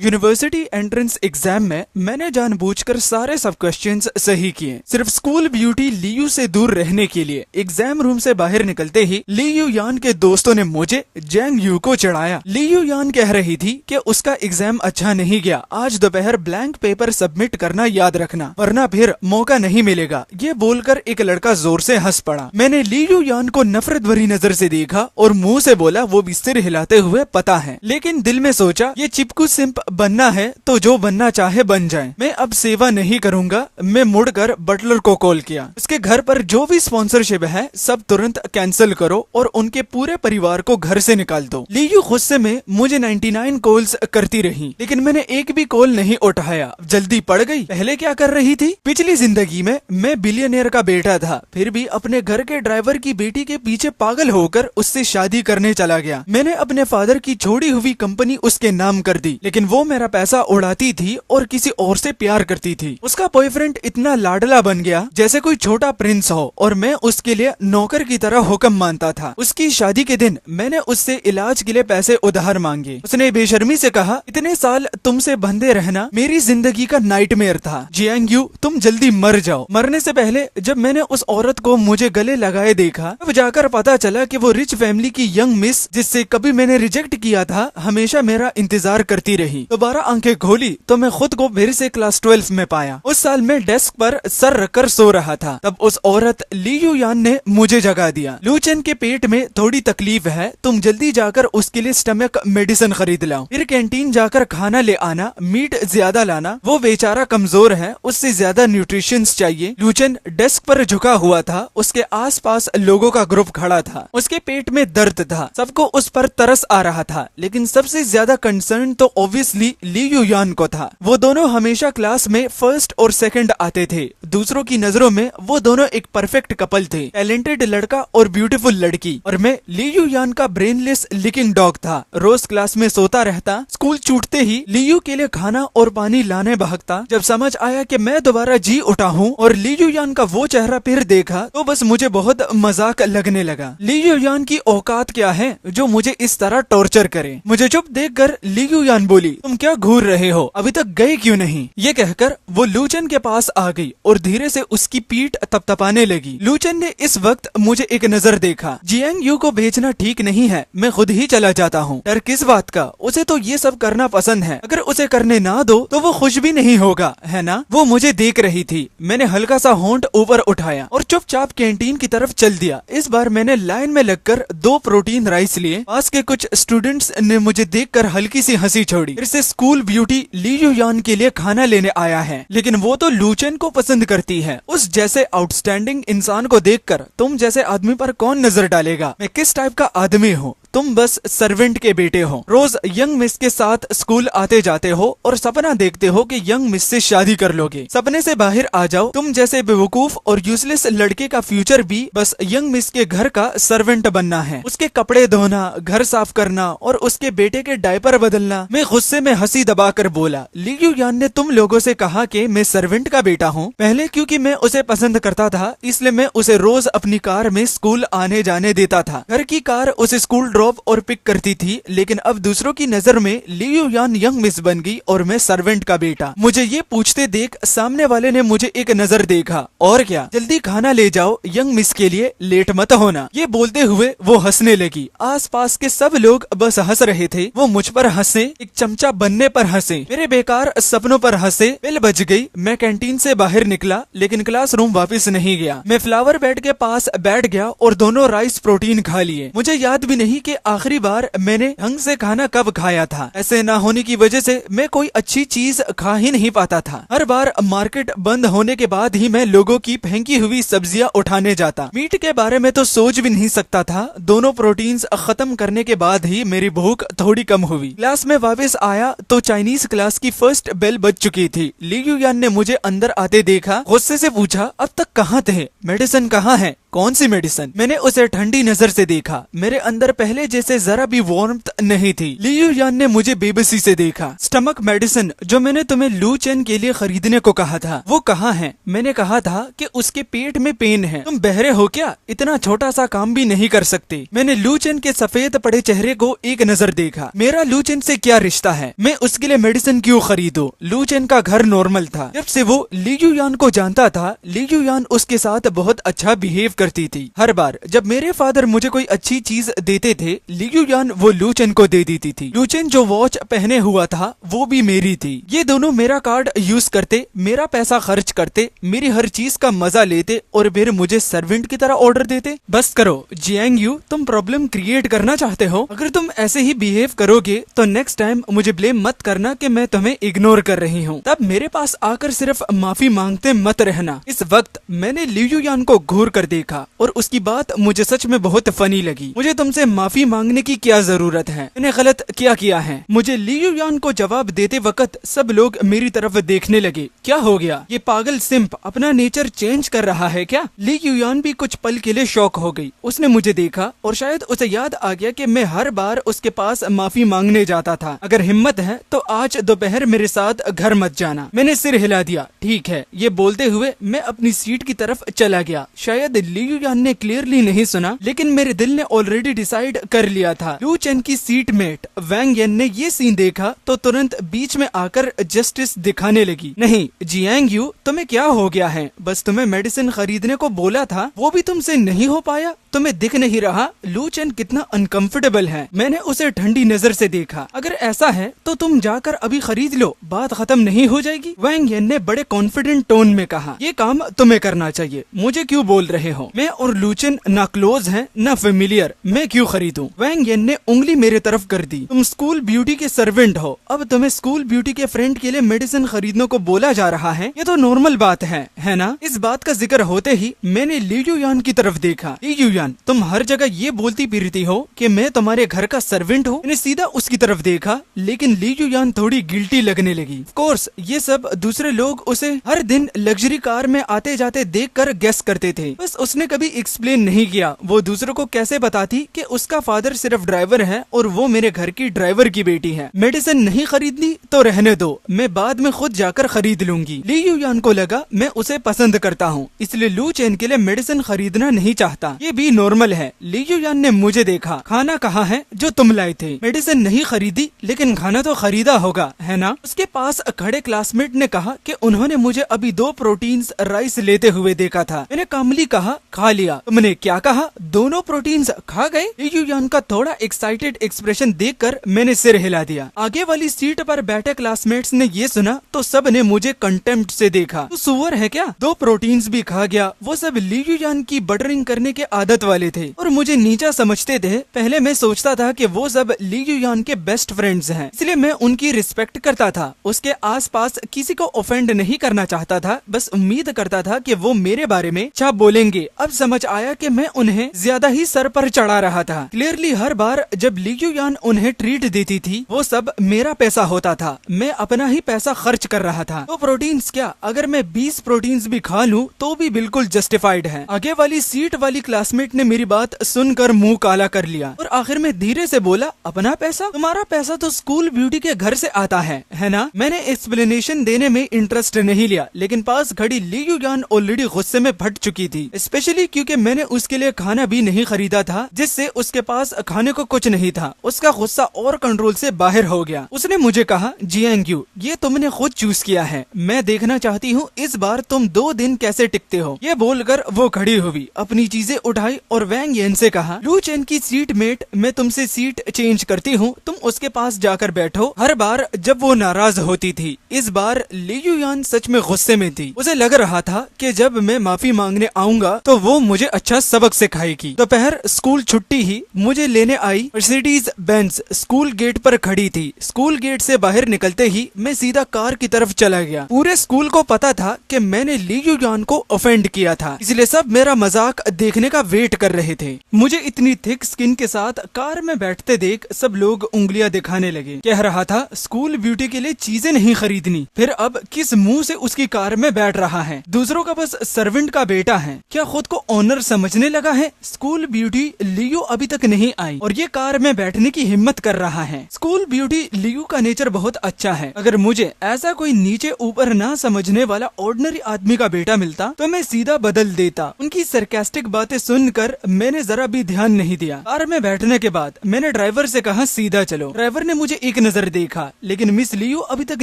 University entrance exam में मैंने जानबूझकर सारे सब क्वेश्चंस सही किए, सिर्फ स्कूल ब्यूटी लियू से दूर रहने के लिए। एग्जाम रूम से बाहर निकलते ही लियू यान के दोस्तों ने मुझे जैंग यू को चढ़ाया। लियू यान कह रही थी कि उसका एग्जाम अच्छा नहीं गया, आज दोपहर ब्लैंक पेपर सबमिट करना याद रखना वरना फिर मौका नहीं मिलेगा। ये बोलकर एक लड़का जोर से हंस पड़ा। मैंने लियू यान को नफरत भरी नजर से देखा और मुंह से बोला वो भी सिर हिलाते हुए पता है, लेकिन दिल में सोचा ये चिपकू सिंप बनना है तो जो बनना चाहे बन जाए, मैं अब सेवा नहीं करूंगा। मैं मुड़कर बटलर को कॉल किया, उसके घर पर जो भी स्पॉन्सरशिप है सब तुरंत कैंसिल करो और उनके पूरे परिवार को घर से निकाल दो। लियू गुस्से में मुझे 99 कॉल्स करती रही, लेकिन मैंने एक भी कॉल नहीं उठाया। जल्दी पड़ गई। पहले क्या कर रही थी? पिछली जिंदगी में मैं बिलियनियर का बेटा था, फिर भी अपने घर के ड्राइवर की बेटी के पीछे पागल होकर उससे शादी करने चला गया। मैंने अपने फादर की छोड़ी हुई कंपनी उसके नाम कर दी, लेकिन वो मेरा पैसा उड़ाती थी और किसी और से प्यार करती थी। उसका बॉयफ्रेंड इतना लाडला बन गया जैसे कोई छोटा प्रिंस हो और मैं उसके लिए नौकर की तरह हुक्म मानता था। उसकी शादी के दिन मैंने उससे इलाज के लिए पैसे उधार मांगे। उसने बेशर्मी से कहा, इतने साल तुमसे बंधे रहना मेरी जिंदगी का नाइटमेयर था। जियांग यू, तुम जल्दी मर जाओ। मरने से पहले जब मैंने उस औरत को मुझे गले लगाए देखा, तब जाकर पता चला कि वो रिच फैमिली की यंग मिस जिससे कभी मैंने रिजेक्ट किया था, हमेशा मेरा इंतजार करती रही। दोबारा आंखें खोली तो मैं खुद को फिर से क्लास 12 में पाया। उस साल मैं डेस्क पर सर रखकर सो रहा था, तब उस औरत लियू यान ने मुझे जगा दिया। लूचन के पेट में थोड़ी तकलीफ है, तुम जल्दी जाकर उसके लिए स्टमक मेडिसिन खरीद लाओ, फिर कैंटीन जाकर खाना ले आना, मीट ज्यादा लाना, वो बेचारा कमजोर है, उससे ज्यादा न्यूट्रिशंस चाहिए। लूचन डेस्क पर झुका हुआ था, उसके आसपास लोगों का ग्रुप खड़ा था, उसके पेट में दर्द था, सबको उस पर तरस आ रहा था, लेकिन सबसे ज्यादा कंसर्न तो ऑब्वियसली लियू यान को था। वो दोनों हमेशा क्लास में फर्स्ट और सेकंड आते थे। दूसरों की नजरों में वो दोनों एक परफेक्ट कपल थे, टैलेंटेड लड़का और ब्यूटीफुल लड़की, और मैं लियू यान का ब्रेनलेस लिकिंग डॉग था। रोज क्लास में सोता रहता, स्कूल छूटते ही लियू के लिए खाना और पानी लाने भागता। जब समझ आया कि मैं दोबारा जी उठा हूँ और लियू यान का वो चेहरा फिर देखा, तो बस मुझे बहुत मजाक लगने लगा। लियू यान की औकात क्या है जो मुझे इस तरह टॉर्चर करे। मुझे चुप देखकर लियू यान बोली, तुम क्या घूर रहे हो, अभी तक गए क्यों नहीं? ये कहकर वो लूचन के पास आ गई और धीरे से उसकी पीठ थपथपाने लगी। लूचन ने इस वक्त मुझे एक नजर देखा। जियांग यू को भेजना ठीक नहीं है, मैं खुद ही चला जाता हूँ। डर किस बात का? उसे तो ये सब करना पसंद है, अगर उसे करने ना दो तो वो खुश भी नहीं होगा, है ना? वो मुझे देख रही थी। मैंने हल्का सा होंठ ऊपर उठाया और चुपचाप कैंटीन की तरफ चल दिया। इस बार मैंने लाइन में लगकर 2 प्रोटीन राइस लिए। पास के कुछ स्टूडेंट्स ने मुझे देखकर हल्की सी हंसी छोड़ी। फिर से स्कूल ब्यूटी लियू यान के लिए खाना लेने आया है, लेकिन वो तो लूचन को पसंद करती है। उस जैसे आउटस्टैंडिंग इंसान को देखकर तुम जैसे आदमी पर कौन नजर डालेगा? मैं किस टाइप का आदमी हूँ? तुम बस सर्वेंट के बेटे हो, रोज यंग मिस के साथ स्कूल आते जाते हो और सपना देखते हो कि यंग मिस से शादी कर लोगे। सपने से बाहर आ जाओ। तुम जैसे बेवकूफ और यूजलेस लड़के का फ्यूचर भी बस यंग मिस के घर का सर्वेंट बनना है, उसके कपड़े धोना, घर साफ करना और उसके बेटे के डायपर बदलना। मैं गुस्से में हंसी दबाकर बोला, लियू यान ने तुम लोगों से कहा कि मैं सर्वेंट का बेटा हूँ? पहले क्योंकि मैं उसे पसंद करता था, इसलिए मैं उसे रोज अपनी कार में स्कूल आने जाने देता था। घर की कार उसे स्कूल ड्रॉप और पिक करती थी, लेकिन अब दूसरों की नजर में लियू यान यंग मिस बन गई और मैं सर्वेंट का बेटा। मुझे ये पूछते देख सामने वाले ने मुझे एक नजर देखा। और क्या, जल्दी खाना ले जाओ यंग मिस के लिए, लेट मत होना। ये बोलते हुए वो हंसने लगी। आसपास के सब लोग बस हंस रहे थे। वो मुझ पर हंसे, एक चमचा बनने पर हंसे, मेरे बेकार सपनों पर हंसे। बेल बज गई। मैं कैंटीन से बाहर निकला, लेकिन क्लासरूम वापस नहीं गया। मैं फ्लावर बेड के पास बैठ गया और दोनों राइस प्रोटीन खा लिए। मुझे याद भी नहीं कि आखिरी बार मैंने ढंग से खाना कब खाया था। ऐसे ना होने की वजह से मैं कोई अच्छी चीज खा ही नहीं पाता था। हर बार मार्केट बंद होने के बाद ही मैं लोगों की फेंकी हुई सब्जियां उठाने जाता। मीट के बारे में तो सोच भी नहीं सकता था। दोनों प्रोटीन्स खत्म करने के बाद ही मेरी भूख थोड़ी कम हुई। क्लास में वापस आया तो चाइनीज क्लास की फर्स्ट बेल बज चुकी थी। लियू यान ने मुझे अंदर आते देखा, गुस्से से पूछा, अब तक कहाँ थे? मेडिसिन कहाँ है? कौन सी मेडिसिन? मैंने उसे ठंडी नजर से देखा। मेरे अंदर पहले जैसे जरा भी वार्मथ नहीं थी। लियू यान ने मुझे बेबसी से देखा। स्टमक मेडिसिन जो मैंने तुम्हें लू चेन के लिए खरीदने को कहा था, वो कहाँ है? मैंने कहा था कि उसके पेट में पेन है। तुम बहरे हो क्या? इतना छोटा सा काम भी नहीं कर सकते। मैंने लू चेन के सफेद पड़े चेहरे को एक नजर देखा। मेरा लू चेन से क्या रिश्ता है? मैं उसके लिए मेडिसिन क्यों खरीदूं? लू चेन का घर नॉर्मल था। जब से वो लियू यान को जानता था, लियू यान उसके साथ बहुत अच्छा बिहेव करती थी। हर बार जब मेरे फादर मुझे कोई अच्छी चीज देते थे, लियू यान वो लू चेन को दे देती थी। लू चेन जो वॉच पहने हुआ था वो भी मेरी थी। ये दोनों मेरा कार्ड यूज करते, मेरा पैसा खर्च करते, मेरी हर चीज का मजा लेते और फिर मुझे सर्वेंट की तरह ऑर्डर देते। बस करो जियांग यू, तुम प्रॉब्लम क्रिएट करना चाहते हो। अगर तुम ऐसे ही बिहेव करोगे तो नेक्स्ट टाइम मुझे ब्लेम मत करना कि मैं तुम्हें इग्नोर कर रही हूँ। तब मेरे पास आकर सिर्फ माफी मांगते मत रहना। इस वक्त मैंने लियू यान को घूर कर देखा और उसकी बात मुझे सच में बहुत फनी लगी। मुझे तुमसे माफी मांगने की क्या जरूरत है? मैंने गलत क्या किया है? मुझे लियू यान को जवाब देते वक्त सब लोग मेरी तरफ देखने लगे। क्या हो गया? ये पागल सिंप अपना नेचर चेंज कर रहा है क्या? लियू यान भी कुछ पल के लिए शॉक हो गई। उसने मुझे देखा और शायद उसे याद आ गया कि मैं हर बार उसके पास माफी मांगने जाता था। अगर हिम्मत है तो आज दोपहर मेरे साथ घर मत जाना। मैंने सिर हिला दिया। ठीक है, ये बोलते हुए मैं अपनी सीट की तरफ चला गया। शायद लियू यान ने क्लियरली नहीं सुना, लेकिन मेरे दिल ने ऑलरेडी डिसाइड कर लिया था। लू चेन की सीटमेट वैंग येन ने ये सीन देखा तो तुरंत बीच में आकर जस्टिस दिखाने लगी। नहीं जियांग यू, तुम्हें क्या हो गया है? बस तुम्हें मेडिसिन खरीदने को बोला था, वो भी तुमसे नहीं हो पाया? तुम्हें दिख नहीं रहा लू चेन कितना अनकंफर्टेबल है? मैंने उसे ठंडी नजर से देखा। अगर ऐसा है तो तुम जाकर अभी खरीद लो, बात खत्म नहीं हो जाएगी? वैंग येन ने बड़े कॉन्फिडेंट टोन में कहा। ये काम तुम्हें करना चाहिए, मुझे क्यों बोल रहे हो? मैं और लू चेन ना क्लोज हैं ना फेमिलियर, मैं क्यों खरीदूं? वैंग येन ने उंगली मेरे तरफ कर दी। तुम स्कूल ब्यूटी के सर्वेंट हो, अब तुम्हें स्कूल ब्यूटी के फ्रेंड के लिए मेडिसिन खरीदने को बोला जा रहा है? ये तो नॉर्मल बात है ना? इस बात का जिक्र होते ही मैंने लियू यान की तरफ देखा। लियू यान, तुम हर जगह ये बोलती फिरती हो कि मैं तुम्हारे घर का सर्वेंट हूँ। मैंने सीधा उसकी तरफ देखा, लेकिन लियू यान थोड़ी गिल्टी लगने लगी। ऑफ कोर्स ये सब दूसरे लोग उसे हर दिन लग्जरी कार में आते जाते देखकर गेस करते थे, बस उसने कभी एक्सप्लेन नहीं किया। वो दूसरों को कैसे बताती कि उसका फादर सिर्फ ड्राइवर है और वो मेरे घर की ड्राइवर की बेटी है। मेडिसिन नहीं खरीदनी तो रहने दो, मैं बाद में खुद जाकर खरीद लूंगी। लियू यान को लगा मैं उसे पसंद करता हूँ, इसलिए लू चेन के लिए मेडिसिन खरीदना नहीं चाहता। ये भी नॉर्मल है। लियू यान ने मुझे देखा। खाना कहाँ है जो तुम लाए थे? मेडिसिन नहीं खरीदी, लेकिन खाना तो खरीदा होगा, है ना? उसके पास खड़े क्लासमेट ने कहा कि उन्होंने मुझे अभी 2 प्रोटीन्स राइस लेते हुए देखा था। मैंने कामली कहा खा लिया। तुमने क्या कहा? दोनों प्रोटीन्स खा गए? लियू यान का थोड़ा एक्साइटेड एक्सप्रेशन देखकर मैंने सिर हिला दिया। आगे वाली सीट पर बैठे क्लासमेट्स ने ये सुना तो सब ने मुझे कंटेम्प्ट से देखा। तो सुअर है क्या? 2 प्रोटीन्स भी खा गया। वो सब लियू यान की बटरिंग करने के आदत वाले थे और मुझे नीचा समझते थे। पहले मैं सोचता था कि वो सब लियू यान के बेस्ट फ्रेंड्स हैं, इसलिए मैं उनकी रिस्पेक्ट करता था। उसके आसपास किसी को ऑफेंड नहीं करना चाहता था, बस उम्मीद करता था कि वो मेरे बारे में अच्छा बोलेंगे। अब समझ आया कि मैं उन्हें ज्यादा ही सर पर चढ़ा रहा था। क्लियरली हर बार जब लियू यान उन्हें ट्रीट देती थी वो सब मेरा पैसा होता था, मैं अपना ही पैसा खर्च कर रहा था। तो प्रोटीन्स क्या, अगर मैं 20 प्रोटीन्स भी खा लूं तो भी बिल्कुल जस्टिफाइड है। आगे वाली सीट वाली क्लासमेट ने मेरी बात सुनकर मुंह काला कर लिया और आखिर में धीरे से बोला, अपना पैसा? तुम्हारा पैसा तो स्कूल ब्यूटी के घर से आता है ना? मैंने एक्सप्लेनेशन देने में इंटरेस्ट नहीं लिया, लेकिन पास खड़ी लियू यान ऑलरेडी गुस्से में फट चुकी थी, स्पेशली क्योंकि मैंने उसके लिए खाना भी नहीं खरीदा था, जिससे उसके पास खाने को कुछ नहीं था। उसका गुस्सा और कंट्रोल से बाहर हो गया। उसने मुझे कहा, जियांग यू, ये तुमने खुद चूज किया है, मैं देखना चाहती हूँ इस बार तुम 2 दिन कैसे टिकते हो। ये बोलकर वो खड़ी हुई, अपनी चीजें उठाई और वैंग येन से कहा, लू चेन की सीट मेट, मैं तुमसे सीट चेंज करती हूँ, तुम उसके पास जाकर बैठो। हर बार जब वो नाराज होती थी, इस बार लियू यान सच में गुस्से में थी। उसे लग रहा था कि जब मैं माफी मांगने आऊंगा तो वो मुझे अच्छा सबक सिखाएगी। दोपहर स्कूल छुट्टी ही मुझे लेने आई मर्सिडीज बेंज स्कूल गेट पर खड़ी थी। स्कूल गेट से बाहर निकलते ही मैं सीधा कार की तरफ चला गया। पूरे स्कूल को पता था कि मैंने लियू यान को ऑफेंड किया था, इसलिए सब मेरा मजाक देखने का वेट कर रहे थे। मुझे इतनी थिक स्किन के साथ कार में बैठते देख सब लोग उंगलियां दिखाने लगे। कह रहा था स्कूल ब्यूटी के लिए चीजें नहीं खरीदनी, फिर अब किस मुंह से उसकी कार में बैठ रहा है? दूसरों का बस सर्वेंट का बेटा है, क्या खुद खुद को ऑनर समझने लगा है। स्कूल ब्यूटी लियो अभी तक नहीं आई और ये कार में बैठने की हिम्मत कर रहा है। स्कूल ब्यूटी लियो का नेचर बहुत अच्छा है। अगर मुझे ऐसा कोई नीचे ऊपर ना समझने वाला ऑर्डिनरी आदमी का बेटा मिलता तो मैं सीधा बदल देता। उनकी सरकास्टिक बातें सुनकर मैंने जरा भी ध्यान नहीं दिया। कार में बैठने के बाद मैंने ड्राइवर से कहा सीधा चलो। ड्राइवर ने मुझे एक नजर देखा, लेकिन मिस लियो अभी तक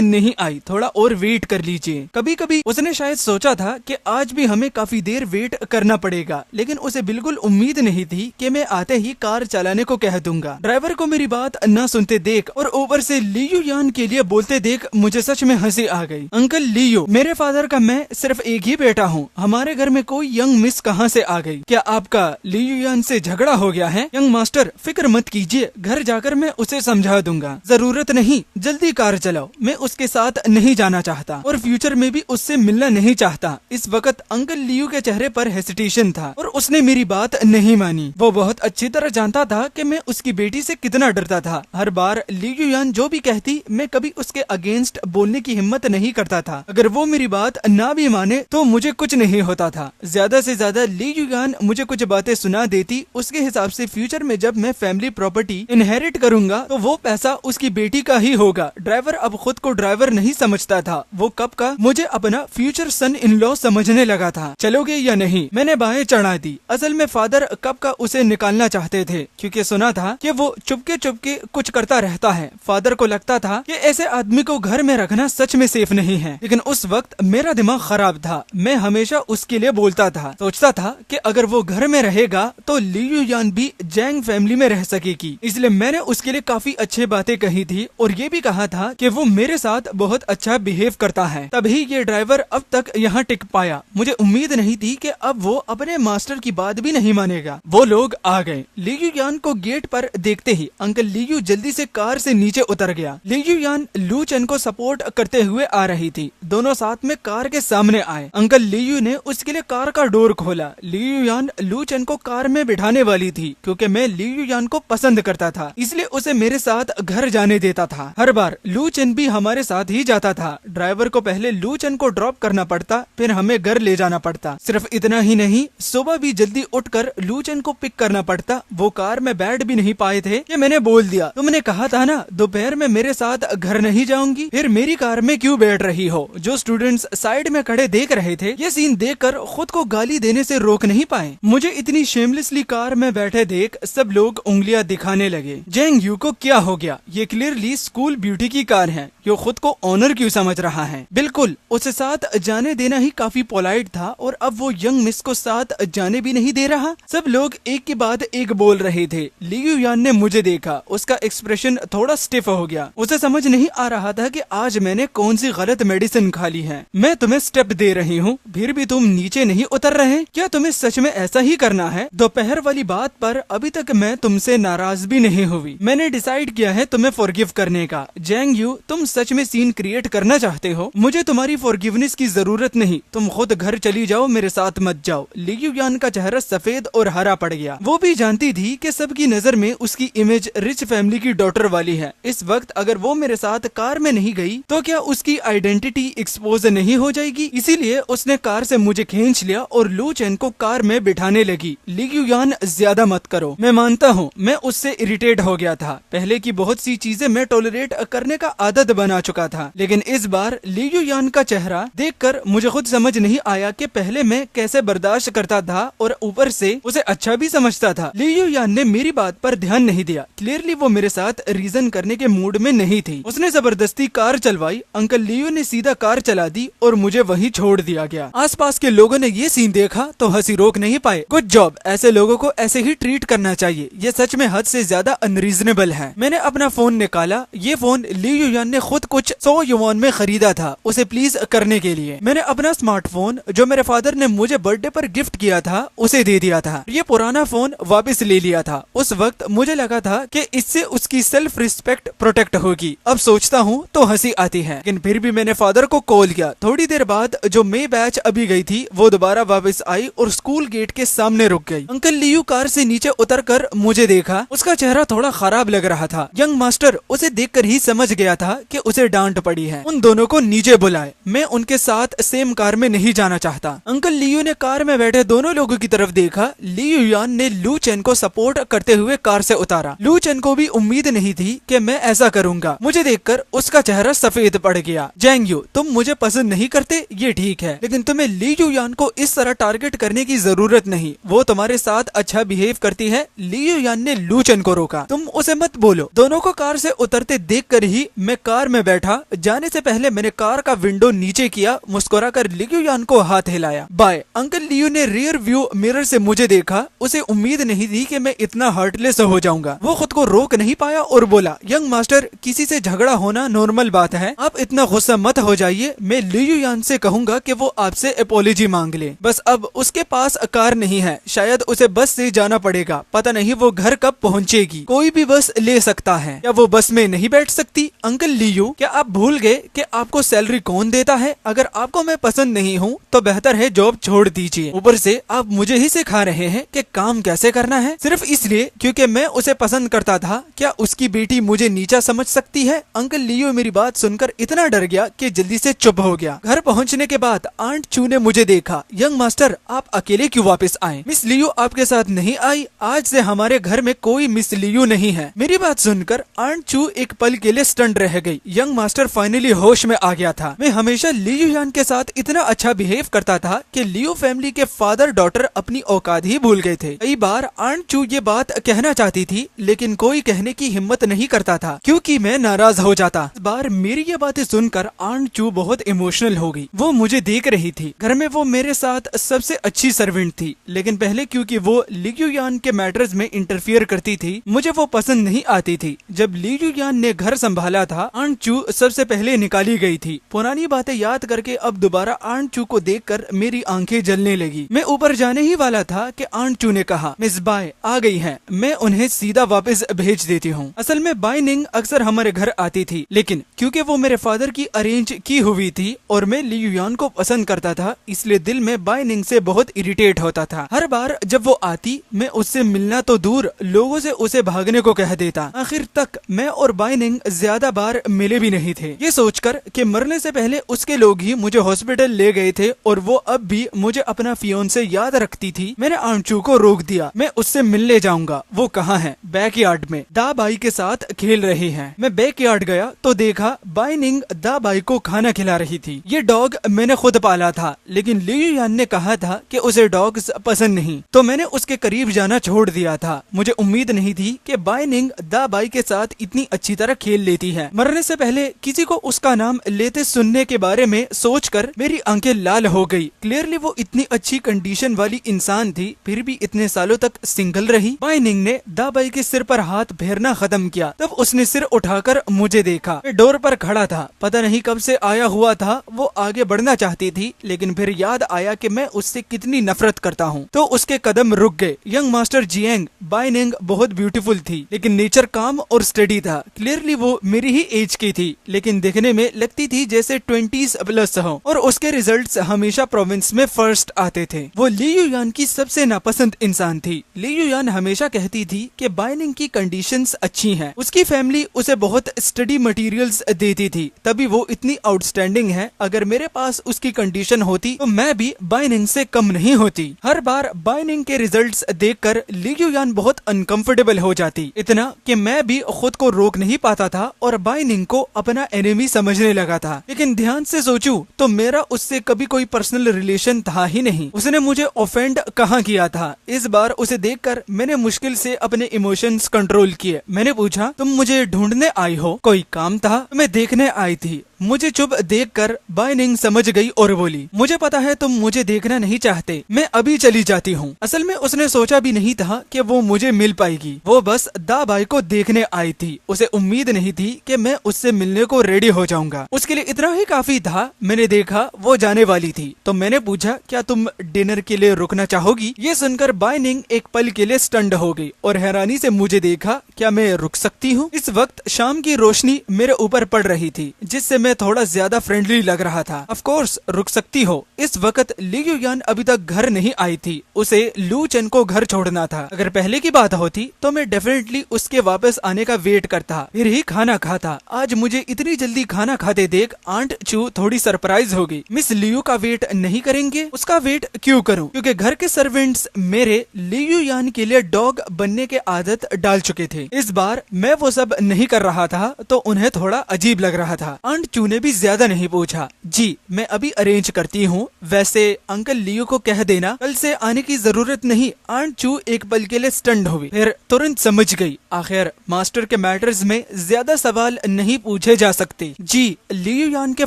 नहीं आई, थोड़ा और वेट कर लीजिए। कभी कभी उसने शायद सोचा था कि आज भी हमें काफी देर वेट करना पड़ेगा, लेकिन उसे बिल्कुल उम्मीद नहीं थी कि मैं आते ही कार चलाने को कह दूंगा। ड्राइवर को मेरी बात न सुनते देख और ऊपर से लियो यान के लिए बोलते देख मुझे सच में हंसी आ गई। अंकल लियो, मेरे फादर का मैं सिर्फ एक ही बेटा हूँ, हमारे घर में कोई यंग मिस कहाँ से आ गई? क्या आपका लियो यान से झगड़ा हो गया है? यंग मास्टर फिक्र मत कीजिए, घर जाकर मैं उसे समझा दूंगा। जरूरत नहीं, जल्दी कार चलाओ, मैं उसके साथ नहीं जाना चाहता और फ्यूचर में भी उससे मिलना नहीं चाहता। इस वक्त अंकल लियो के चेहरे पर हेसिटेशन था और उसने मेरी बात नहीं मानी। वो बहुत अच्छी तरह जानता था कि मैं उसकी बेटी से कितना डरता था। हर बार लियो यान जो भी कहती मैं कभी उसके अगेंस्ट बोलने की हिम्मत नहीं करता था। अगर वो मेरी बात ना भी माने तो मुझे कुछ नहीं होता था। ज्यादा से ज्यादा लियो यान मुझे कुछ बातें सुना देती, उसके हिसाब से फ्यूचर में जब मैं फैमिली प्रॉपर्टी इनहेरिट करूंगा तो वो पैसा उसकी बेटी का ही होगा। ड्राइवर अब खुद को ड्राइवर नहीं समझता था, वो कब का मुझे अपना फ्यूचर सन इन लॉ समझने लगा था। चलोगे या नहीं? मैंने बाहें चढ़ा दी। असल में फादर कब का उसे निकालना चाहते थे, क्योंकि सुना था कि वो चुपके चुपके कुछ करता रहता है। फादर को लगता था कि ऐसे आदमी को घर में रखना सच में सेफ नहीं है, लेकिन उस वक्त मेरा दिमाग खराब था। मैं हमेशा उसके लिए बोलता था, सोचता था कि अगर वो घर में रहेगा तो लियो यान भी जैंग फैमिली में रह सकेगी। इसलिए मैंने उसके लिए काफी अच्छी बातें कही थी और ये भी कहा था कि वो मेरे साथ बहुत अच्छा बिहेव करता है, तभी ये ड्राइवर अब तक यहाँ टिक पाया। मुझे उम्मीद नहीं थी कि अब वो अपने मास्टर की बात भी नहीं मानेगा। वो लोग आ गए। लियो यान को गेट पर देखते ही अंकल लियो जल्दी से कार से नीचे उतर गया। लियो यान लू चेन को सपोर्ट करते हुए आ रही थी। दोनों साथ में कार के सामने आए। अंकल लियो ने उसके लिए कार का डोर खोला। लियो यान लू चेन को कार में बिठाने वाली थी, क्योंकि मैं लियो यान को पसंद करता था, इसलिए उसे मेरे साथ घर जाने देता था। हर बार लू चेन भी हमारे साथ ही जाता था। ड्राइवर को पहले लू चेन को ड्रॉप करना पड़ता, फिर हमें घर ले जाना पड़ता। सिर्फ इतना ही नहीं, सुबह भी जल्दी उठकर लू चेन को पिक करना पड़ता। वो कार में बैठ भी नहीं पाए थे कि मैंने बोल दिया, तुमने कहा था ना दोपहर में मेरे साथ घर नहीं जाऊंगी, फिर मेरी कार में क्यों बैठ रही हो? जो स्टूडेंट्स साइड में खड़े देख रहे थे, ये सीन देखकर खुद को गाली देने से रोक नहीं पाए। मुझे इतनी शेमलेसली कार में बैठे देख सब लोग उंगलियां दिखाने लगे। जेंग यू को क्या हो गया? ये क्लियरली स्कूल ब्यूटी की कार है, यो खुद को ऑनर क्यों समझ रहा है? बिल्कुल उसे साथ जाने देना ही काफी पोलाइट था और अब वो यंग मिस को साथ जाने भी नहीं दे रहा। सब लोग एक के बाद एक बोल रहे थे। लियो यान ने मुझे देखा, उसका एक्सप्रेशन थोड़ा स्टिफ हो गया। उसे समझ नहीं आ रहा था कि आज मैंने कौन सी गलत मेडिसिन खा ली है। मैं तुम्हें स्टेप दे रही हूँ, फिर भी तुम नीचे नहीं उतर रहे। क्या तुम्हें सच में ऐसा ही करना है? दोपहर वाली बात पर अभी तक मैं तुमसे नाराज भी नहीं हुई। मैंने डिसाइड किया है तुम्हें फॉरगिव करने का। जेंग यू, तुम सच में सीन क्रिएट करना चाहते हो? मुझे तुम्हारी फॉरगिवनेस की जरूरत नहीं, तुम खुद घर चली जाओ, मेरे साथ मत जाओ। लियो यान का चेहरा सफेद और हरा पड़ गया। वो भी जानती थी कि सबकी नजर में उसकी इमेज रिच फैमिली की डॉटर वाली है। इस वक्त अगर वो मेरे साथ कार में नहीं गई तो क्या उसकी आइडेंटिटी एक्सपोज नहीं हो जाएगी? इसीलिए उसने कार से मुझे खींच लिया और लू चेन को कार में बिठाने लगी। लियो यान, ज्यादा मत करो। मैं मानता हूँ मैं उससे इरिटेट हो गया था। पहले की बहुत सी चीजें मैं टॉलरेट करने का आदत बना चुका था, लेकिन इस बार लियो यान का चेहरा देखकर मुझे खुद समझ नहीं आया कि पहले मैं कैसे बर्दाश्त करता था और ऊपर से उसे अच्छा भी समझता था। लियो यान ने मेरी बात पर ध्यान नहीं दिया। क्लियरली वो मेरे साथ रीजन करने के मूड में नहीं थी। उसने जबरदस्ती कार चलवाई। अंकल लियो ने सीधा कार चला दी और मुझे वहीं छोड़ दिया गया। आसपास के लोगों ने ये सीन देखा तो हंसी रोक नहीं पाए। गुड जॉब, ऐसे लोगों को ऐसे ही ट्रीट करना चाहिए। ये सच में हद से ज्यादा अनरीजनेबल है। मैंने अपना फोन निकाला। ये फोन लियो यान ने खुद कुछ 100 युआन में खरीदा था उसे प्लीज करने के लिए। मैंने अपना स्मार्टफोन जो मेरे फादर ने मुझे बर्थडे पर गिफ्ट किया था उसे दे दिया था। ये पुराना फोन वापस ले लिया था। उस वक्त मुझे लगा था कि इससे उसकी सेल्फ रिस्पेक्ट प्रोटेक्ट होगी। अब सोचता हूँ तो हंसी आती है, लेकिन फिर भी मैंने फादर को कॉल किया। थोड़ी देर बाद जो मे बैच अभी गई थी वो दोबारा वापस आई और स्कूल गेट के सामने रुक गई। अंकल लियो कार से नीचे उतरकर मुझे देखा। उसका चेहरा थोड़ा खराब लग रहा था। यंग मास्टर उसे देखकर ही समझ गया था कि उसे डांट पड़ी है। उन दोनों को नीचे बुलाए, मैं उनके साथ सेम कार में नहीं जाना चाहता। अंकल लियो ने कार में में बैठे दोनों लोगों की तरफ देखा। ली युयान ने लू चेन को सपोर्ट करते हुए कार से उतारा। लू चेन को भी उम्मीद नहीं थी कि मैं ऐसा करूंगा। मुझे देखकर उसका चेहरा सफेद पड़ गया। जैंग यू, तुम मुझे पसंद नहीं करते ये ठीक है, लेकिन तुम्हें ली युयान को इस तरह टारगेट करने की जरूरत नहीं। वो तुम्हारे साथ अच्छा बिहेव करती है। ली युयान ने लू चेन को रोका। तुम उसे मत बोलो। दोनों को कार से उतरते देखकर ही मैं कार में बैठा। जाने से पहले मैंने कार का विंडो नीचे किया, मुस्कुराकर ली युयान को हाथ हिलाया। बाय। अंकल लियू ने रियर व्यू मिरर से मुझे देखा। उसे उम्मीद नहीं थी कि मैं इतना हार्टलेस हो जाऊंगा। वो खुद को रोक नहीं पाया और बोला, यंग मास्टर, किसी से झगड़ा होना नॉर्मल बात है, आप इतना गुस्सा मत हो जाइए। मैं ली युयान से कहूंगा कि वो आपसे अपॉलॉजी मांग ले। बस अब उसके पास कार नहीं है, शायद उसे बस से जाना पड़ेगा। पता नहीं वो घर कब पहुंचेगी। कोई भी बस ले सकता है। क्या वो बस में नहीं बैठ सकती? अंकल लियू, क्या आप भूल गए कि आपको सैलरी कौन देता है? अगर आपको मैं पसंद नहीं हूँ तो बेहतर है जॉब छोड़ दीजिए। ऊपर से आप मुझे ही सिखा रहे हैं कि काम कैसे करना है, सिर्फ इसलिए क्योंकि मैं उसे पसंद करता था। क्या उसकी बेटी मुझे नीचा समझ सकती है? अंकल लियू मेरी बात सुनकर इतना डर गया कि जल्दी से चुप हो गया। घर पहुंचने के बाद आंट चू ने मुझे देखा। यंग मास्टर, आप अकेले क्यों वापस आए? मिस लियू आपके साथ नहीं आई? आज से हमारे घर में कोई मिस लियू नहीं है। मेरी बात सुनकर आंट चू एक पल के लिए स्टंट रह गई। यंग मास्टर फाइनली होश में आ गया था। मैं हमेशा ली युयान के साथ इतना अच्छा बिहेव करता था कि लियू फैमिली के फादर डॉटर अपनी औकात ही भूल गए थे। कई बार आंट चू ये बात कहना चाहती थी, लेकिन कोई कहने की हिम्मत नहीं करता था क्योंकि मैं नाराज हो जाता। इस बार मेरी ये बातें सुनकर आंट चू बहुत इमोशनल हो गई। वो मुझे देख रही थी। घर में वो मेरे साथ सबसे अच्छी सर्वेंट थी, लेकिन पहले क्योंकि वो ली युयान के मैटर्स में इंटरफियर करती थी, मुझे वो पसंद नहीं आती थी। जब ली युयान ने घर संभाला था, आंट चू सबसे पहले निकाली गई थी। पुरानी बातें याद करके अब दोबारा आंट चू को देखकर मेरी आंखें जलने लगी। मैं ऊपर जाने ही वाला था कि आंट चू ने कहा, मिस बाय आ गई हैं, मैं उन्हें सीधा वापस भेज देती हूँ। असल में बाय निंग अक्सर हमारे घर आती थी, लेकिन क्योंकि वो मेरे फादर की अरेंज की हुई थी और मैं ली युयान को पसंद करता था, इसलिए दिल में बाय निंग से बहुत इरिटेट होता था। हर बार जब वो आती, मैं उससे मिलना तो दूर, लोगों से उसे भागने को कह देता। आखिर तक मैं और बाय निंग ज्यादा बार मिले भी नहीं थे। ये सोचकर कि मरने से पहले उसके लोग ही मुझे हॉस्पिटल ले गए थे और वो अब भी मुझे अपना फियोंसे याद रखती थी, मैंने आंट चू को रोक दिया। मैं उससे मिलने जाऊंगा। वो कहाँ है? बैकयार्ड में दा बाई के साथ खेल रही हैं। मैं बैकयार्ड गया तो देखा बाई निंग दा बाई को खाना खिला रही थी। ये डॉग मैंने खुद पाला था, लेकिन ली युयान ने कहा था कि उसे डॉग्स पसंद नहीं, तो मैंने उसके करीब जाना छोड़ दिया था। मुझे उम्मीद नहीं थी कि बाई निंग दा बाई के साथ इतनी अच्छी तरह खेल लेती है। मरने से पहले किसी को उसका नाम लेते सुनने के बारे में सोचकर मेरी आंखें लाल हो गई। क्लियरली वो इतनी अच्छी कंडीशन वाली इंसान थी, फिर भी इतने सालों तक सिंगल रही। बाई निंग ने दा बाई के सिर पर हाथ फेरना खत्म किया। तब उसने सिर उठाकर मुझे देखा। मैं डोर पर खड़ा था। पता नहीं कब से आया हुआ था। वो आगे बढ़ना चाहती थी, लेकिन फिर याद आया कि मैं उससे कितनी नफरत करता हूँ, तो उसके कदम रुक गए। यंग मास्टर जियांग, बाई निंग बहुत ब्यूटीफुल थी, लेकिन नेचर काम और स्टडी था। क्लियरली वो मेरी ही एज की थी, लेकिन देखने में लगती थी जैसे 20s प्लस हो, और उसके रिजल्ट्स हमेशा प्रोविंस में फर्स्ट आते थे। वो ली युयान की सबसे नापसंद इंसान थी। ली युयान हमेशा कहती थी कि बाई निंग की कंडीशंस अच्छी हैं। उसकी फैमिली उसे बहुत स्टडी मटेरियल्स देती थी, तभी वो इतनी आउटस्टैंडिंग है। अगर मेरे पास उसकी कंडीशन होती तो मैं भी बाई निंग से कम नहीं होती। हर बार बाई निंग के रिजल्ट्स देखकर ली युयान बहुत अनकंफर्टेबल हो जाती, इतना कि मैं भी खुद को रोक नहीं पाता था और बाई निंग को अपना एनिमी समझने लगा था। लेकिन ध्यान से सोचूं तो मेरा उससे कभी कोई पर्सनल रिलेशन था ही नहीं। उसने मुझे ऑफेंड कहाँ किया था? इस बार उसे देखकर मैंने मुश्किल से अपने इमोशंस कंट्रोल किए। मैंने पूछा, तुम मुझे ढूंढने आई हो? कोई काम था? मैं देखने आई थी। मुझे चुप देखकर बाई निंग समझ गई और बोली, मुझे पता है तुम मुझे देखना नहीं चाहते, मैं अभी चली जाती हूँ। असल में उसने सोचा भी नहीं था कि वो मुझे मिल पाएगी। वो बस दा बाई को देखने आई थी। उसे उम्मीद नहीं थी कि मैं उससे मिलने को रेडी हो जाऊंगा। उसके लिए इतना ही काफी था। मैंने देखा वो जाने वाली थी, तो मैंने पूछा, क्या तुम डिनर के लिए रुकना चाहोगी? ये सुनकर बाई निंग एक पल के लिए स्टंड हो गई और हैरानी से मुझे देखा। क्या मैं रुक सकती हूँ? इस वक्त शाम की रोशनी मेरे ऊपर पड़ रही थी, जिससे मैं उन्हें थोड़ा ज्यादा फ्रेंडली लग रहा था। ऑफ कोर्स रुक सकती हो। इस वक्त ली युयान अभी तक घर नहीं आई थी, उसे लू चेन को घर छोड़ना था। अगर पहले की बात होती तो मैं डेफिनेटली उसके वापस आने का वेट करता, फिर ही खाना खाता। आज मुझे इतनी जल्दी खाना खाते देख आंट चू थोड़ी सरप्राइज हो गई। मिस लियू का वेट नहीं करेंगे? उसका वेट क्यों करूं? क्योंकि घर के सर्वेंट्स मेरे ली युयान के लिए डॉग बनने के आदत डाल चुके थे। इस बार मैं वो सब नहीं कर रहा था तो उन्हें थोड़ा अजीब लग रहा था। आंट चू ने भी ज्यादा नहीं पूछा। जी मैं अभी अरेंज करती हूँ। वैसे अंकल लियो को कह देना कल से आने की जरूरत नहीं। आंट चू एक पल के लिए स्टन्ड हुई, फिर तुरंत समझ गई। आखिर मास्टर के मैटर्स में ज्यादा सवाल नहीं पूछे जा सकते। जी लियो यान के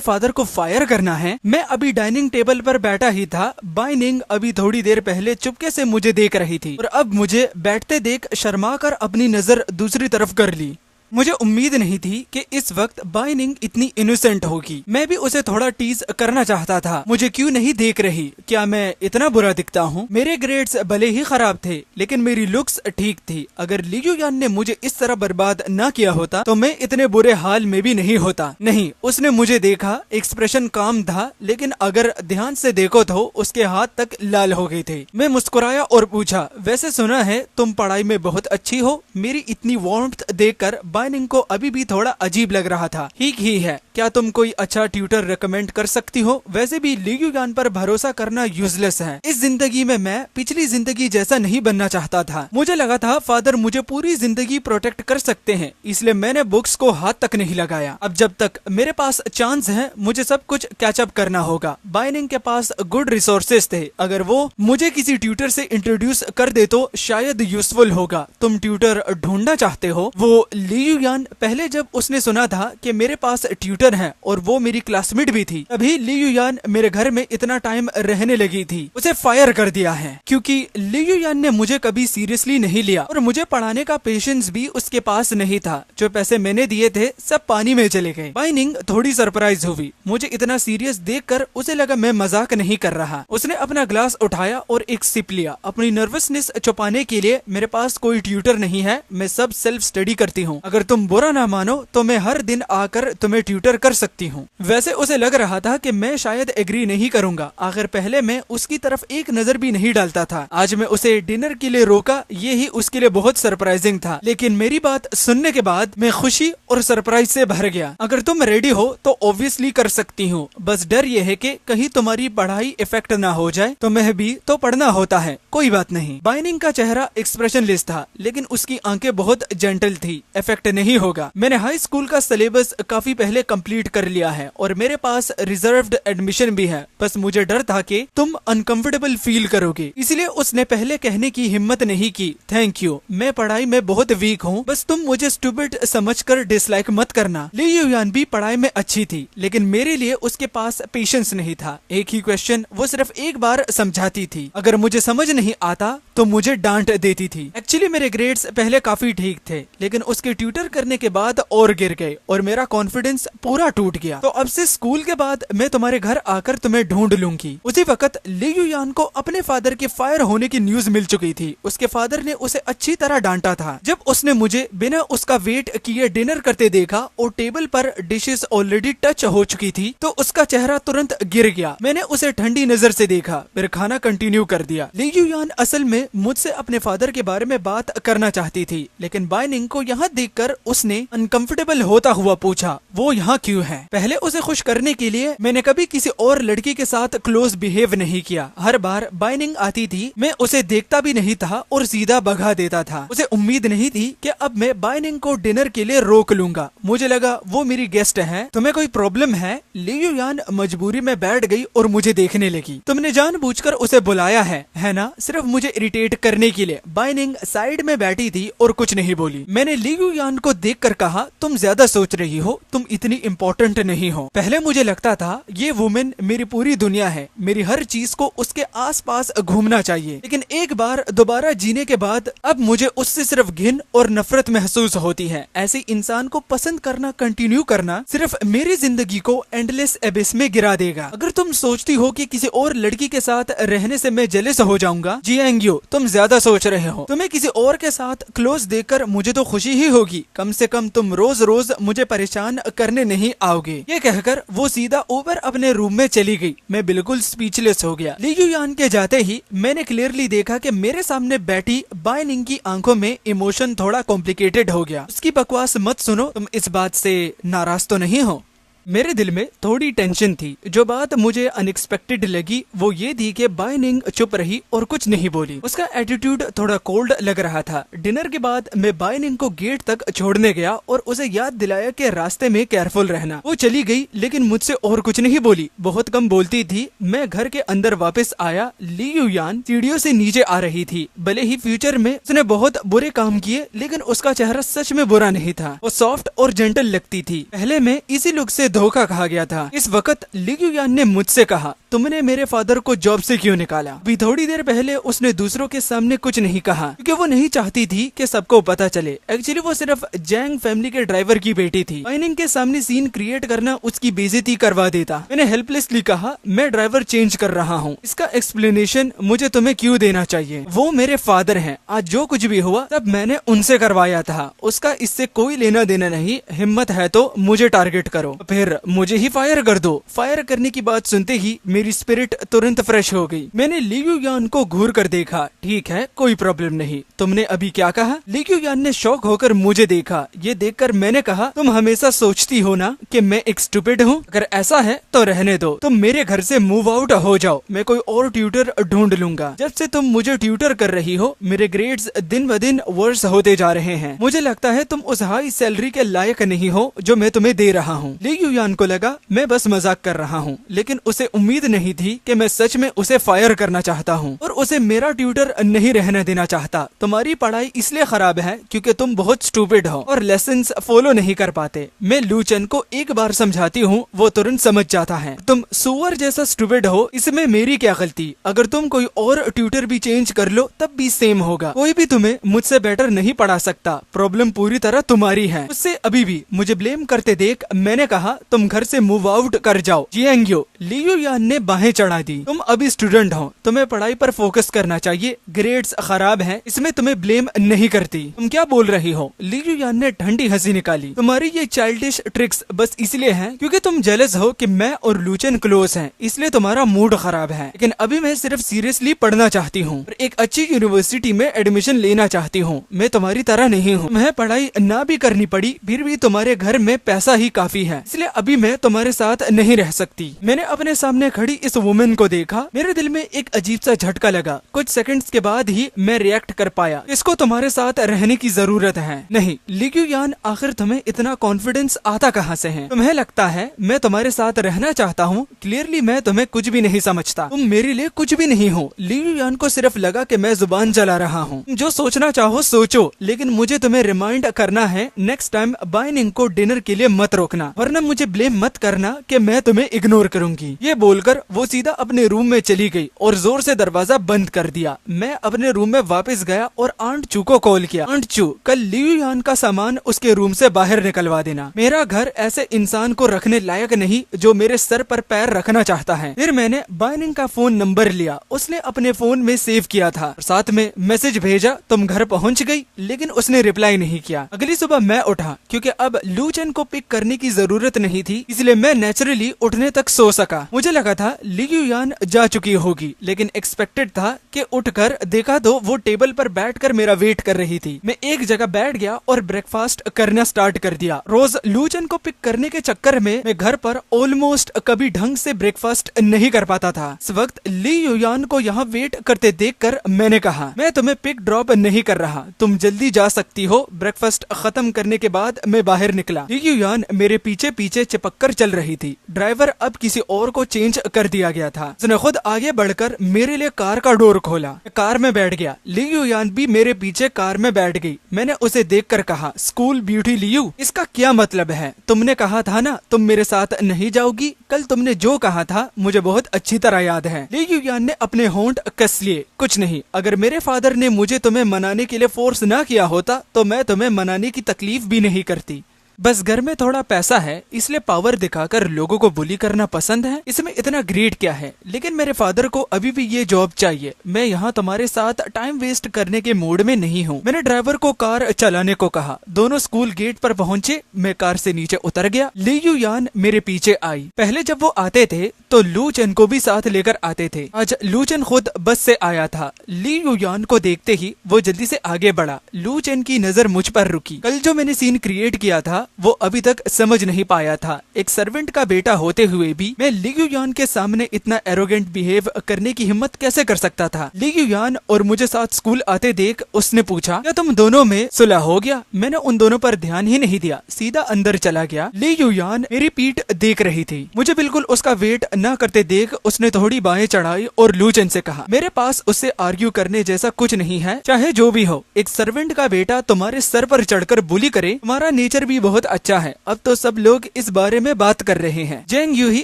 फादर को फायर करना है? मैं अभी डाइनिंग टेबल पर बैठा ही था। बाइनिंग अभी थोड़ी देर पहले चुपके से मुझे देख रही थी और अब मुझे बैठते देख शर्मा कर अपनी नजर दूसरी तरफ कर ली। मुझे उम्मीद नहीं थी कि इस वक्त बाइनिंग इतनी इनोसेंट होगी। मैं भी उसे थोड़ा टीज करना चाहता था। मुझे क्यों नहीं देख रही? क्या मैं इतना बुरा दिखता हूँ? मेरे ग्रेड्स भले ही खराब थे लेकिन मेरी लुक्स ठीक थी। अगर लियू यान ने मुझे इस तरह बर्बाद न किया होता तो मैं इतने बुरे हाल में भी नहीं होता। नहीं, उसने मुझे देखा, एक्सप्रेशन काम था, लेकिन अगर ध्यान से देखो तो उसके हाथ तक लाल हो गए थे। मैं मुस्कुराया और पूछा, वैसे सुना है तुम पढ़ाई में बहुत अच्छी हो? मेरी इतनी वार्मथ देखकर बाइनिंग को अभी भी थोड़ा अजीब लग रहा था। ठीक ही है, क्या तुम कोई अच्छा ट्यूटर रेकमेंड कर सकती हो? वैसे भी लियू यान पर भरोसा करना यूजलेस है। इस जिंदगी में मैं पिछली जिंदगी जैसा नहीं बनना चाहता था। मुझे लगा था फादर मुझे पूरी जिंदगी प्रोटेक्ट कर सकते हैं, इसलिए मैंने बुक्स को हाथ तक नहीं लगाया। अब जब तक मेरे पास चांस है मुझे सब कुछ कैचअप करना होगा। बाइनिंग के पास गुड रिसोर्सेज थे, अगर वो मुझे किसी ट्यूटर से इंट्रोड्यूस कर दे तो शायद यूजफुल होगा। तुम ट्यूटर ढूंढना चाहते हो? वो लियू यान पहले जब उसने सुना था कि मेरे पास ट्यूटर है और वो मेरी क्लासमेट भी थी, तभी लियू यान मेरे घर में इतना टाइम रहने लगी थी। उसे फायर कर दिया है क्योंकि लियू यान ने मुझे कभी सीरियसली नहीं लिया और मुझे पढ़ाने का पेशेंस भी उसके पास नहीं था। जो पैसे मैंने दिए थे सब पानी में चले गए। बाइनिंग थोड़ी सरप्राइज हुई। मुझे इतना सीरियस देखकर उसे लगा मैं मजाक नहीं कर रहा। उसने अपना ग्लास उठाया और एक सिप लिया। अपनी नर्वसनेस छुपाने के लिए, मेरे पास कोई ट्यूटर नहीं है, मैं सब सेल्फ स्टडी करती हूँ। अगर तुम बुरा ना मानो तो मैं हर दिन आकर तुम्हें ट्यूटर कर सकती हूँ। वैसे उसे लग रहा था कि मैं शायद एग्री नहीं करूंगा। आखिर पहले मैं उसकी तरफ एक नजर भी नहीं डालता था। आज मैं उसे डिनर के लिए रोका, ये ही उसके लिए बहुत सरप्राइजिंग था। लेकिन मेरी बात सुनने के बाद मैं खुशी और सरप्राइज से भर गया। अगर तुम रेडी हो तो ऑब्वियसली कर सकती हूँ, बस डर ये है कि कहीं तुम्हारी पढ़ाई इफेक्ट ना हो जाए। तो मैं भी तो पढ़ना होता है, कोई बात नहीं। बाइनिंग का चेहरा एक्सप्रेशनलेस था लेकिन उसकी आंखें बहुत जेंटल थी। इफेक्ट नहीं होगा। मैंने हाई स्कूल का सिलेबस काफी पहले कंप्लीट कर लिया है और मेरे पास रिजर्व्ड एडमिशन भी है। बस मुझे डर था कि तुम अनकंफर्टेबल फील करोगे, इसलिए उसने पहले कहने की हिम्मत नहीं की। थैंक यू, मैं पढ़ाई में बहुत वीक हूँ, बस तुम मुझे स्टूपिड समझकर डिसलाइक मत करना। लियू यान भी पढ़ाई में अच्छी थी लेकिन मेरे लिए उसके पास पेशेंस नहीं था। एक ही क्वेश्चन वो सिर्फ एक बार समझाती थी। अगर मुझे समझ नहीं आता तो मुझे डांट देती थी। एक्चुअली मेरे ग्रेड्स पहले काफी ठीक थे लेकिन उसके ट्यूटर करने के बाद और गिर गए और मेरा कॉन्फिडेंस पूरा टूट गया। तो अब से स्कूल के बाद मैं तुम्हारे घर आकर तुम्हें ढूंढ लूंगी। उसी वक्त लियू यान को अपने फादर के फायर होने की न्यूज मिल चुकी थी। उसके फादर ने उसे अच्छी तरह डांटा था। जब उसने मुझे बिना उसका वेट किए डिनर करते देखा और टेबल पर डिशेस ऑलरेडी टच हो चुकी थी तो उसका चेहरा तुरंत गिर गया। मैंने उसे ठंडी नजर से देखा, फिर खाना कंटिन्यू कर दिया। लियू यान असल में मुझसे अपने फादर के बारे में बात करना चाहती थी लेकिन बाइनिंग को यहाँ देखकर उसने अनकंफर्टेबल होता हुआ पूछा, वो यहाँ क्यों है? पहले उसे खुश करने के लिए मैंने कभी किसी और लड़की के साथ क्लोज बिहेव नहीं किया। हर बार बाइनिंग आती थी मैं उसे देखता भी नहीं था और सीधा भगा देता था। उसे उम्मीद नहीं थी कि अब मैं बाइनिंग को डिनर के लिए रोक लूंगा। मुझे लगा वो मेरी गेस्ट है, तुम्हें कोई प्रॉब्लम है? लियू यान मजबूरी में बैठ गई और मुझे देखने लगी। तुमने जानबूझकर उसे बुलाया है ना? सिर्फ मुझे इरिटेट करने के लिए। बाइनिंग साइड में बैठी थी और कुछ नहीं बोली। मैंने लियू यान को देखकर कहा, तुम ज्यादा सोच रही हो, तुम इतनी इम्पोर्टेंट नहीं हो। पहले मुझे लगता था ये वुमेन मेरी पूरी दुनिया है, मेरी हर चीज को उसके आसपास घूमना चाहिए, लेकिन एक बार दोबारा जीने के बाद अब मुझे उससे सिर्फ घिन और नफरत महसूस होती है। ऐसे इंसान को पसंद करना कंटिन्यू करना सिर्फ मेरी जिंदगी को एंडलेस एबिस में गिरा देगा। अगर तुम सोचती हो कि किसी और लड़की के साथ रहने से मैं जेलस हो जाऊंगा, जी एंग्यो, तुम ज्यादा सोच रहे हो। तुम्हें किसी और के साथ क्लोज देखकर मुझे तो खुशी ही होगी, कम से कम तुम रोज रोज मुझे परेशान करने नहीं आओगे। ये कहकर वो सीधा ऊपर अपने रूम में चली गई। मैं बिल्कुल स्पीचलेस हो गया। ली युयान के जाते ही मैंने क्लियरली देखा कि मेरे सामने बैठी बाय निंग की आंखों में इमोशन थोड़ा कॉम्प्लिकेटेड हो गया। उसकी बकवास मत सुनो, तुम इस बात से नाराज तो नहीं हो? मेरे दिल में थोड़ी टेंशन थी। जो बात मुझे अनएक्सपेक्टेड लगी वो ये थी कि बाय निंग चुप रही और कुछ नहीं बोली। उसका एटीट्यूड थोड़ा कोल्ड लग रहा था। डिनर के बाद मैं बाय निंग को गेट तक छोड़ने गया और उसे याद दिलाया कि रास्ते में केयरफुल रहना। वो चली गई लेकिन मुझसे और कुछ नहीं बोली। बहुत कम बोलती थी। मैं घर के अंदर वापस आया। ली युयान सीढ़ियों से नीचे आ रही थी। भले ही फ्यूचर में उसने बहुत बुरे काम किए लेकिन उसका चेहरा सच में बुरा नहीं था। वो सॉफ्ट और जेंटल लगती थी। पहले मैं इसी लुक से धोखा खा गया था। इस वक्त ली युयान ने मुझसे कहा, तुमने मेरे फादर को जॉब से क्यों निकाला? अभी थोड़ी देर पहले उसने दूसरों के सामने कुछ नहीं कहा क्योंकि वो नहीं चाहती थी कि सबको पता चले। एक्चुअली वो सिर्फ जैंग फैमिली के ड्राइवर की बेटी थी। बाय निंग के सामने सीन क्रिएट करना उसकी बेइज्जती करवा देता। मैंने हेल्पलेसली कहा, मैं ड्राइवर चेंज कर रहा हूँ। इसका एक्सप्लेनेशन मुझे तुम्हें क्यों देना चाहिए? वो मेरे फादर हैं। आज जो कुछ भी हुआ सब मैंने उनसे करवाया था। उसका इससे कोई लेना देना नहीं। हिम्मत है तो मुझे टारगेट करो, फिर मुझे ही फायर कर दो। फायर करने की बात सुनते ही मेरी स्पिरिट तुरंत फ्रेश हो गई। मैंने ली युयान को घूर कर देखा। ठीक है, कोई प्रॉब्लम नहीं। तुमने अभी क्या कहा? ली युयान ने शॉक होकर मुझे देखा। ये देखकर मैंने कहा, तुम हमेशा सोचती हो ना कि मैं एक स्टूपिड हूँ? अगर ऐसा है तो रहने दो। तुम मेरे घर से मूव आउट हो जाओ। मैं कोई और ट्यूटर ढूंढ लूंगा। जब से तुम मुझे ट्यूटर कर रही हो मेरे ग्रेड्स दिन ब दिन वर्स होते जा रहे हैं। मुझे लगता है तुम उस हाई सैलरी के लायक नहीं हो जो मैं तुम्हें दे रहा हूँ। ली युयान को लगा मैं बस मजाक कर रहा हूँ, लेकिन उसे उम्मीद नहीं थी कि मैं सच में उसे फायर करना चाहता हूँ और उसे मेरा ट्यूटर नहीं रहने देना चाहता। तुम्हारी पढ़ाई इसलिए खराब है क्योंकि तुम बहुत स्टूपिड हो और लेसन्स फॉलो नहीं कर पाते। मैं लू चेन को एक बार समझाती हूँ वो तुरंत समझ जाता है। तुम सुअर जैसा स्टूपिड हो, इसमें मेरी क्या गलती? अगर तुम कोई और ट्यूटर भी चेंज कर लो तब भी सेम होगा। कोई भी तुम्हें मुझसे बेटर नहीं पढ़ा सकता। प्रॉब्लम पूरी तरह तुम्हारी है। उससे अभी भी मुझे ब्लेम करते देख मैंने कहा, तुम घर से मूव आउट कर जाओ। जियांग्यो, ली युयान ने बाहें चढ़ा दी। तुम अभी स्टूडेंट हो, तुम्हें पढ़ाई पर फोकस करना चाहिए। ग्रेड्स खराब हैं, इसमें तुम्हें ब्लेम नहीं करती। तुम क्या बोल रही हो? ली युयान ने ठंडी हंसी निकाली। तुम्हारी ये चाइल्डिश ट्रिक्स बस इसलिए हैं क्योंकि तुम जेलस हो कि मैं और लू चेन क्लोज हैं, इसलिए तुम्हारा मूड खराब है। लेकिन अभी मैं सिर्फ सीरियसली पढ़ना चाहती हूँ और एक अच्छी यूनिवर्सिटी में एडमिशन लेना चाहती हूँ। मैं तुम्हारी तरह नहीं हूँ। तुम्हें पढ़ाई ना भी करनी पड़ी फिर भी तुम्हारे घर में पैसा ही काफी है, इसलिए अभी मैं तुम्हारे साथ नहीं रह सकती। मैंने अपने सामने खड़ी इस वुमेन को देखा। मेरे दिल में एक अजीब सा झटका लगा। कुछ सेकंड्स के बाद ही मैं रिएक्ट कर पाया। इसको तुम्हारे साथ रहने की जरूरत है। नहीं ली युयान, आखिर तुम्हें इतना कॉन्फिडेंस आता कहाँ से है? तुम्हें लगता है मैं तुम्हारे साथ रहना चाहता हूँ? क्लियरली मैं तुम्हें कुछ भी नहीं समझता। तुम मेरे लिए कुछ भी नहीं हो। ली युयान को सिर्फ लगा कि मैं जुबान चला रहा हूँ। जो सोचना चाहो सोचो, लेकिन मुझे तुम्हें रिमाइंड करना है नेक्स्ट टाइम बाय निंग को डिनर के लिए मत रोकना, वरना मुझे ब्लेम मत करना कि मैं तुम्हें इग्नोर करूंगी। ये बोलकर वो सीधा अपने रूम में चली गई और जोर से दरवाजा बंद कर दिया। मैं अपने रूम में वापस गया और आंट चू को कॉल किया। आंट चू, कल ली युयान का सामान उसके रूम से बाहर निकलवा देना। मेरा घर ऐसे इंसान को रखने लायक नहीं जो मेरे सर पर पैर रखना चाहता है। फिर मैंने बाय निंग का फोन नंबर लिया। उसने अपने फोन में सेव किया था। साथ में मैसेज भेजा, तुम घर पहुंच गई, लेकिन उसने रिप्लाई नहीं किया। अगली सुबह मैं उठा क्योंकि अब लू चेन को पिक करने की जरूरत नहीं थी, इसलिए मैं नेचुरली उठने तक सो सका। मुझे लगा था ली युयान जा चुकी होगी, लेकिन एक्सपेक्टेड था कि उठकर देखा तो वो टेबल पर बैठकर मेरा वेट कर रही थी। मैं एक जगह बैठ गया और ब्रेकफास्ट करना स्टार्ट कर दिया। रोज लू चेन को पिक करने के चक्कर में मैं घर पर ऑलमोस्ट कभी ढंग से ब्रेकफास्ट नहीं कर पाता था। इस वक्त ली युयान को यहाँ वेट करते देखकर मैंने कहा, मैं तुम्हें पिक ड्रॉप नहीं कर रहा, तुम जल्दी जा सकती हो। ब्रेकफास्ट खत्म करने के बाद मैं बाहर निकला। ली युयान मेरे पीछे पीछे चिपक कर चल रही थी। ड्राइवर अब किसी और को चेंज कर दिया गया था। उसने खुद आगे बढ़कर मेरे लिए कार का डोर खोला। कार में बैठ गया। ली युयान भी मेरे पीछे कार में बैठ गई। मैंने उसे देखकर कहा, स्कूल ब्यूटी लियू, इसका क्या मतलब है? तुमने कहा था ना तुम मेरे साथ नहीं जाओगी। कल तुमने जो कहा था मुझे बहुत अच्छी तरह याद है। ली युयान ने अपने होंठ कस लिए। कुछ नहीं, अगर मेरे फादर ने मुझे तुम्हें मनाने के लिए फोर्स ना किया होता तो मैं तुम्हें मनाने की तकलीफ भी नहीं करती। बस घर में थोड़ा पैसा है इसलिए पावर दिखाकर लोगों को बुली करना पसंद है, इसमें इतना ग्रेट क्या है। लेकिन मेरे फादर को अभी भी ये जॉब चाहिए, मैं यहाँ तुम्हारे साथ टाइम वेस्ट करने के मूड में नहीं हूँ। मैंने ड्राइवर को कार चलाने को कहा। दोनों स्कूल गेट पर पहुँचे। मैं कार से नीचे उतर गया। ली यू यान मेरे पीछे आई। पहले जब वो आते थे तो लू चेन को भी साथ लेकर आते थे। आज लू चेन खुद बस से आया था। ली यू यान को देखते ही वो जल्दी से आगे बढ़ा। लू चेन की नजर मुझ पर रुकी। कल जो मैंने सीन क्रिएट किया था वो अभी तक समझ नहीं पाया था। एक सर्वेंट का बेटा होते हुए भी मैं ली यू यान के सामने इतना एरोगेंट बिहेव करने की हिम्मत कैसे कर सकता था। ली यू यान और मुझे साथ स्कूल आते देख उसने पूछा, क्या तुम दोनों में सुलह हो गया? मैंने उन दोनों पर ध्यान ही नहीं दिया, सीधा अंदर चला गया। ली यू यान मेरी पीठ देख रही थी। मुझे बिल्कुल उसका वेट न करते देख उसने थोड़ी बाहें चढ़ाई और लू चेन से कहा, मेरे पास उससे आर्ग्यू करने जैसा कुछ नहीं है, चाहे जो भी हो। एक सर्वेंट का बेटा तुम्हारे सर पर चढ़कर बुली करे, तुम्हारा नेचर भी बहुत अच्छा है। अब तो सब लोग इस बारे में बात कर रहे हैं। जेंग यू ही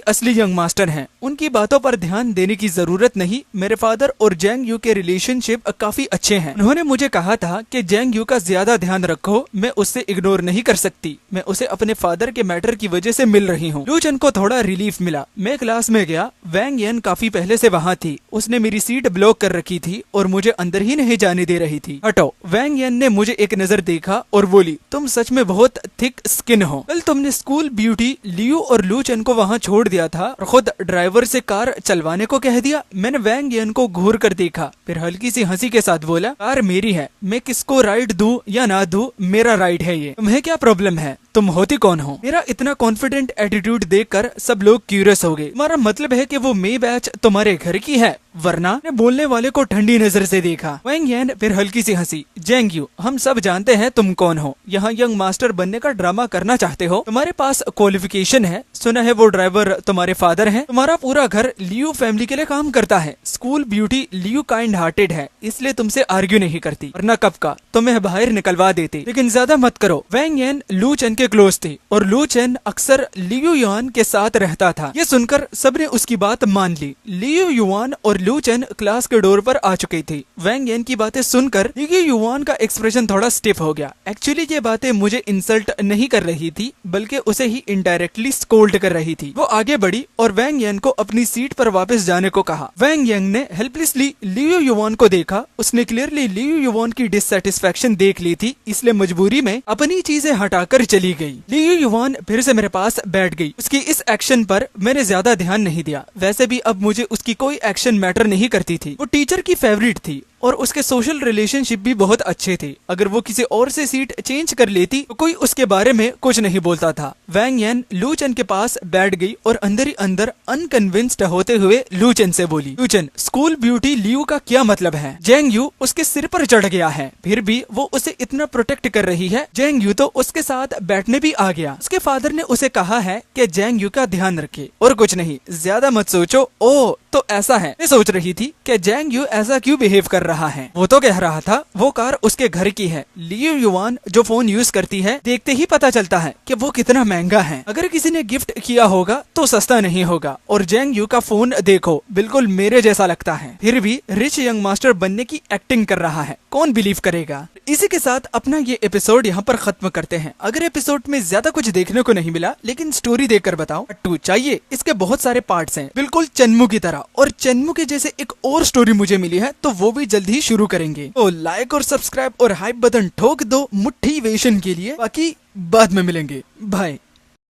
असली यंग मास्टर हैं, उनकी बातों पर ध्यान देने की जरूरत नहीं। मेरे फादर और जेंग यू के रिलेशनशिप काफी अच्छे हैं। उन्होंने मुझे कहा था कि जेंग यू का ज्यादा ध्यान रखो, मैं उससे इग्नोर नहीं कर सकती। मैं उसे अपने फादर के मैटर की वजह से मिल रही हूँ। लू चेन को थोड़ा रिलीफ मिला। मैं क्लास में गया। वैंग येन काफी पहले से वहाँ थी। उसने मेरी सीट ब्लॉक कर रखी थी और मुझे अंदर ही नहीं जाने दे रही थी। हटो। वैंग येन ने मुझे एक नजर देखा और बोली, तुम सच में बहुत थिक स्किन हो। कल तुमने स्कूल ब्यूटी लियू और लू चेन को वहाँ छोड़ दिया था और खुद ड्राइवर से कार चलवाने को कह दिया। मैंने वैंग येन को घूर कर देखा, फिर हल्की सी हंसी के साथ बोला, कार मेरी है, मैं किसको राइड दूं या ना दूं, मेरा राइड है ये, तुम्हें क्या प्रॉब्लम है? तुम होती कौन हो? मेरा इतना कॉन्फिडेंट एटीट्यूड देखकर सब लोग क्यूरियस हो गए। तुम्हारा मतलब है कि वो मे बैच तुम्हारे घर की है? वरना? ने बोलने वाले को ठंडी नजर से देखा। वैंग येन फिर हल्की सी हंसी। जेंग यू, हम सब जानते हैं तुम कौन हो। यहाँ यंग मास्टर बनने का ड्रामा करना चाहते हो। तुम्हारे पास क्वालिफिकेशन है, सुना है वो ड्राइवर तुम्हारे फादर हैं। तुम्हारा पूरा घर लियू फैमिली के लिए काम करता है। School beauty Liu kind hearted है, इसलिए तुमसे आर्ग्यू नहीं करती, वरना कब का तुम्हें बाहर निकलवा देते। लेकिन ज्यादा मत करो। वैंग येन लू चेन के क्लोज थे और लू चेन अक्सर लियू युआन के साथ रहता था। ये सुनकर सबने उसकी बात मान ली। लियू युआन और लू चेन क्लास के डोर पर आ चुकी थी। वैंग येन की बातें सुनकर लियू युआन का एक्सप्रेशन थोड़ा स्टिफ हो गया। एक्चुअली ये बातें मुझे इंसल्ट नहीं कर रही थी, बल्कि उसे ही इनडायरेक्टली स्कोल्ड कर रही थी। वो आगे बढ़ी और वैंग येन को अपनी सीट पर वापस जाने को कहा। वैंग येन ने हेल्पलेसली लियू युआन को देखा। उसने क्लियरली लियू युआन की डिससेटिस्फैक्शन देख ली थी, इसलिए मजबूरी में अपनी चीजें हटाकर चली गई। लियू युआन फिर से मेरे पास बैठ गई। उसकी इस एक्शन पर मैंने ज्यादा ध्यान नहीं दिया। वैसे भी अब मुझे उसकी कोई एक्शन मैटर नहीं करती थी। वो टीचर की फेवरेट थी और उसके सोशल रिलेशनशिप भी बहुत अच्छे थे। अगर वो किसी और से सीट चेंज कर लेती तो कोई उसके बारे में कुछ नहीं बोलता था। वैंग येन लू चेन के पास बैठ गई और अंदर ही अंदर अनकन्विंस्ड होते हुए लू चेन से बोली, लू चेन, स्कूल ब्यूटी लियू का क्या मतलब है? जेंग यू उसके सिर पर चढ़ गया है, फिर भी वो उसे इतना प्रोटेक्ट कर रही है। जेंग यू तो उसके साथ बैठने भी आ गया। उसके फादर ने उसे कहा है कि जेंग यू का ध्यान रखे और कुछ नहीं, ज्यादा मत सोचो। ओ तो ऐसा है। मैं सोच रही थी कि जेंग यू ऐसा क्यों बिहेव कर रहा है। वो तो कह रहा था वो कार उसके घर की है। लियू युआन जो फोन यूज करती है, देखते ही पता चलता है कि वो कितना महंगा है। अगर किसी ने गिफ्ट किया होगा तो सस्ता नहीं होगा। और जेंग यू का फोन देखो, बिल्कुल मेरे जैसा लगता है, फिर भी रिच यंग मास्टर बनने की एक्टिंग कर रहा है। कौन बिलीव करेगा? इसी के साथ अपना ये एपिसोड यहाँ पर खत्म करते हैं। अगर एपिसोड में ज्यादा कुछ देखने को नहीं मिला, लेकिन स्टोरी देखकर बताओ, टू चाहिए। इसके बहुत सारे पार्ट्स हैं, बिल्कुल चन्मू की तरह। और चन्मू के जैसे एक और स्टोरी मुझे मिली है, तो वो भी जल्द ही शुरू करेंगे। तो लाइक और सब्सक्राइब और हाइप बटन ठोक दो मोटिवेशन के लिए। बाकी बाद में मिलेंगे। बाय।